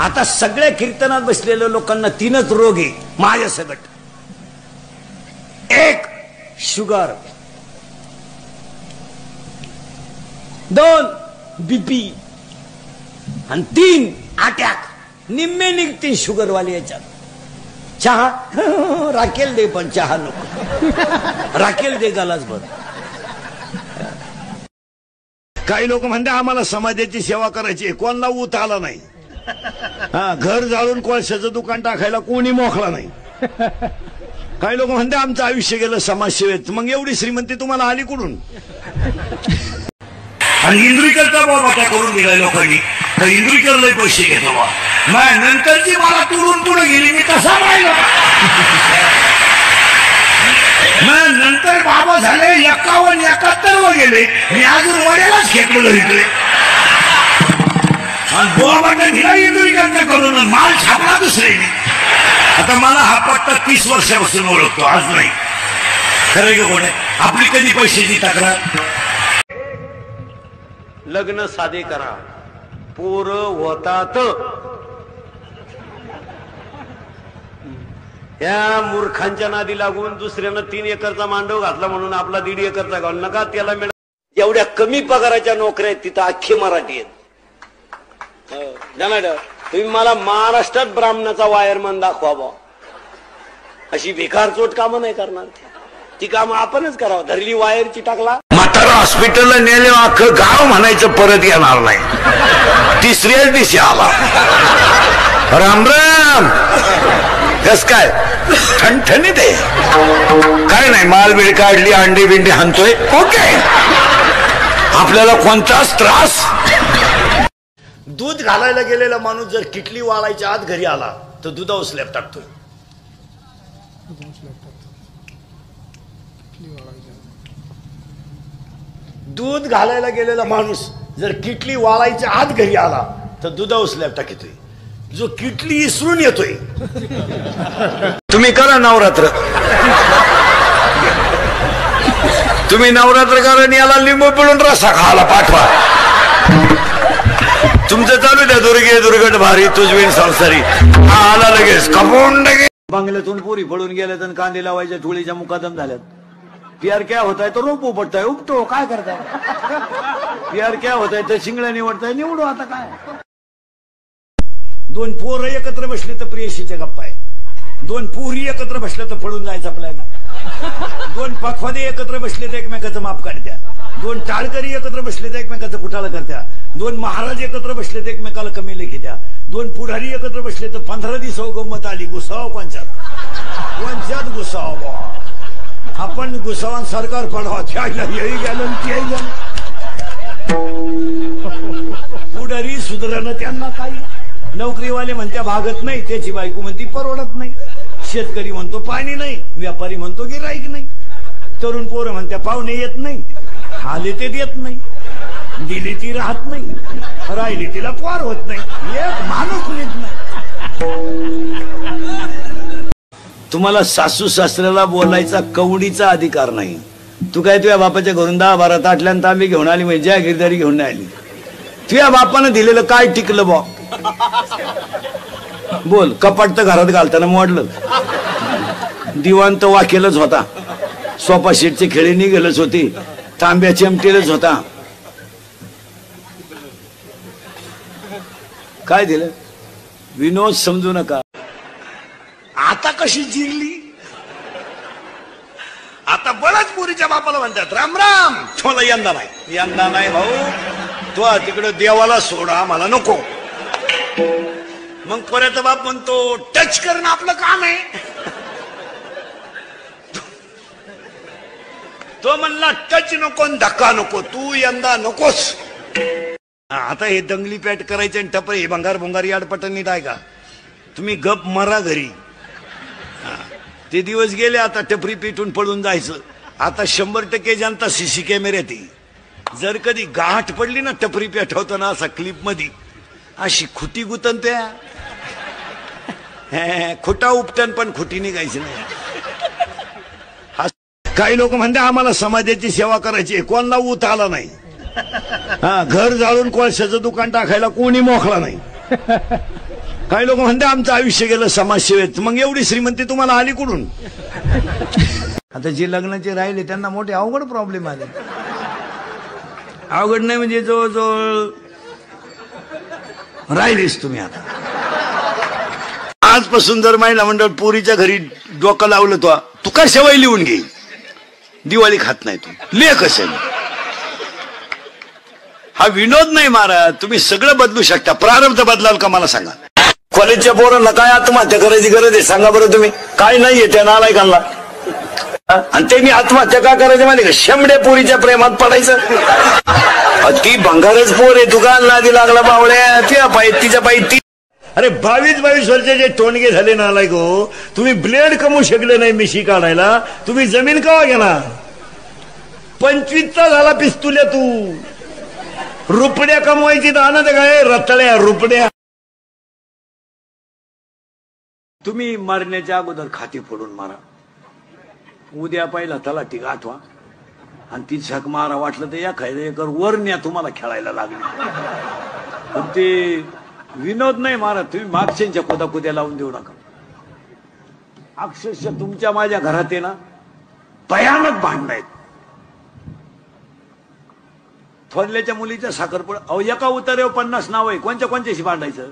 आता सगळ्या कीर्तनात बसलेल्या लोकांना तीनच रोग आहे माझ्या सगट. एक शुगर, 2 बीपी आणि 3 अटॅक. निम्मे निघते शुगरवाले याच्यात. चहा राखेल दे पण चहा नको. राखेल दे गालाच भर. काही लोक म्हणते आम्हाला समाजाची सेवा करायची, कोणाला ऊत आला नाही. घर जाळून कोळशाचं दुकान टाकायला कोणी मोकळा नाही. काही लोक म्हणते आमचं आयुष्य गेलं समाजसेवेत. मग एवढी श्रीमंती तुम्हाला आली कुठून? आणि इंद्रिकरचा बाबा काय करून दिलाय लोकांनी, तर इंद्रिकरला पैसे घेतो बा. नंतरची मला तुडून पुढे गेली, मी तसा राहिलो. नंतर बाबा झाले 51-71 वर गेले, मी अजून वड्यालाच खेकलो इकडे. आणि बोबांना दिला इंद्रिकरचा करून माल छापला दुसरे. आता मला हा पट्टा 30 वर्षापासून ओळखतो, आज नाही. खरं की कोण आहे? आपली कधी पैशाची तक्रार? लग्न साधे करा, पोरं होतात. या मूर्खांच्या नादी लागून दुसऱ्यानं 3 एकरचा मांडव घातला म्हणून आपला 1.5 एकरचा घाल नका त्याला मिळा. एवढ्या कमी पगाराच्या नोकऱ्या आहेत तिथं अख्खे मराठी आहेत. तुम्ही मला महाराष्ट्रात ब्राह्मणाचा वायरमन दाखवा बा. अशी बेकारचोट कामं नाही करणार. ती कामं आपणच करावं. धरली वायरची टाकला, म्हातारा हॉस्पिटलला नेले, अख्खं गाव म्हणायचं परत येणार नाही. तिसऱ्याच दिवशी आला, राम राम. कस काय ठणठणीत आहे? काय नाही, मालबिल काढली, अंडी बिंडी हाणतोय, ओके. आपल्याला कोणताच त्रास. दूध घालायला गेलेला माणूस जर किटली वाळायच्या आत घरी आला तर दुधावर स्लॅब टाकतोय. दूध घालायला गेलेला माणूस जर किटली वाळायच्या आत घरी आला तर दुधावर स्लॅब टाकतोय. जो किटली इसरून येतोय. तुम्ही करा नवरात्र, तुम्ही नवरात्र करा आणि याला लिंबू पिळून रसा खायला पाठवा. तुमचं चालू द्या, दुर्गे दुर्गट भारी तुझवीन संसारी. आला लगेच कपून लगे. बंगल्यातून पुरी पडून गेल्या तर कांदे लावायच्या धुळीच्या मुकादम झाल्यात. प्यार क्या होता है तो रोप उपटताय, उपटो. काय करताय? प्यार क्या होता है तर शिंगड्या निवडताय, निवडू. आता काय, 2 पोरं एकत्र बसले तर प्रेयशीच्या गप्पा आहे. 2 पोरी एकत्र बसल्या तर पडून जायचा प्लॅन. 2 पखवादे एकत्र बसले तर एकमेकाचं माप काढत्या. 2 टाळकरी एकत्र बसले तर एकमेकाचं कुठाला करत्या. 2 महाराज एकत्र बसले तर एकमेकाला कमी लेखित्या. 2 पुढारी एकत्र बसले तर 15 दिवस गंमत आली. गुसाव कोणच्यात गुसाव बा. आपण गुसावान सरकार पडावा, हेही गेलं तेही गेलं. पुढारी सुधारणं त्यांना काही. नोकरीवाले म्हणत्या भागत नाही, त्याची बायको म्हणती परवडत नाही. शेतकरी म्हणतो पाणी नाही, व्यापारी म्हणतो गिराईक नाही. तरुण पोरं म्हणत्या पाहुणे येत नाही, आले ते देत नाही, दिली ती राहत नाही, राहिली तिला पोर होत नाही, एक माणूस नेत नाही. तुम्हाला सासू सासऱ्याला बोलायचा कवडीचा अधिकार नाही. तू काय तुझ्या बापाच्या घरून 10-12 ताटल्या तांबे घेऊन आली, म्हणजे जागीरदारी घेऊन नाही आली. तुझ्या बापानं दिलेलं काय टिकलं बा? बोल. कपाट तर घरात घालताना मोडलं, दिवाण तर वाकेलच होता, सोफा सेटचे खेळे निघेलच होती, तांब्या चिमटेलच होता. काय दिलं? विनोद समजू नका. आता कशी जिरली? आता बळच पुरीच्या बापाला म्हणतात राम राम. छोला यंदा नाही, यंदा नाही भाऊ. तो तिकडं देवाला सोडा, मला नको. मग परत बाप म्हणतो टच करणं आपलं काम आहे. तो म्हणला टच नको, धक्का नको, तू यंदा नकोस. आता हे दंगली पॅट करायचे आणि टपर हे भंगार भोंगार याडपटन नीट आहे का? तुम्ही गप मरा घरी. ते दिवस गेले. आता टपरी पेटून पडून जायचं. आता 100% जनता सीसी कॅमेऱ्यात येईल. जर कधी गाठ पडली ना टपरी पेटवताना असा क्लिप मध्ये, अशी खुटी गुतन त्या खोटा उपटन पण खुटी निघायची नाही. काही लोक म्हणते आम्हाला समाजाची सेवा करायची, कोणाला ऊत आला नाही. घर जाळून कोळशाचं दुकान टाकायला कोणी मोकळा नाही. काही लोक म्हणते आमचं आयुष्य गेलं समाजसेवेत, मग एवढी श्रीमंती तुम्हाला आली कुठून? आता जे लग्नाचे राहिले त्यांना मोठे अवघड प्रॉब्लेम आले. अवघड नाही म्हणजे जवळजवळ राहिलेच तुम्ही. आता आजपासून जर महिला मंडळ पोरीच्या घरी डोकं लावलं तो तू काय सवय लिहून घे, दिवाळी खात नाही तू ले कसं. हा विनोद नाही महाराज, तुम्ही सगळं बदलू शकता. प्रारब्ध बदलाल का मला सांगा. कॉलेजच्या पोरांना काय आत्महत्या करायची गरज आहे सांगा बरं तुम्ही? काय नाहीये त्या नालायकांना. आणि त्यांनी आत्महत्या का करायचं माहिती का? शेंबड्या पोरीच्या प्रेमात पडायचं. ती भंगारच पोर आहे, दुकान नादी लागला बावळ्या त्या पायी तिच्या पायी ती. अरे 22 वर्षाचे टोणगे झाले नालायक हो. तुम्ही ब्लेड कमवू शकले नाही मिशी काढायला, तुम्ही जमीन का घेणार? 25चा झाला पिस्तुल्या तू. रुपड्या कमवायची दानत काय रताळ्या रुपड्या. तुम्ही मरण्याच्या अगोदर खाती फोडून मारा. उद्या पहिला तलाठी गाठवा आणि ती झक मारा. वाटलं तर या खायला एकर वरण्या तुम्हाला खेळायला लागली. पण ते विनोद नाही मारा. तुम्ही मागच्यांच्या कुद्या लावून देऊ नका. अक्षरशः तुमच्या माझ्या घरात आहे ना भयानक भांडण आहेत. थोरल्याच्या मुलीच्या साखरपुडा, अहो एका उतार्यावर 50 नाव आहे. कोणत्याशी भांडायचं?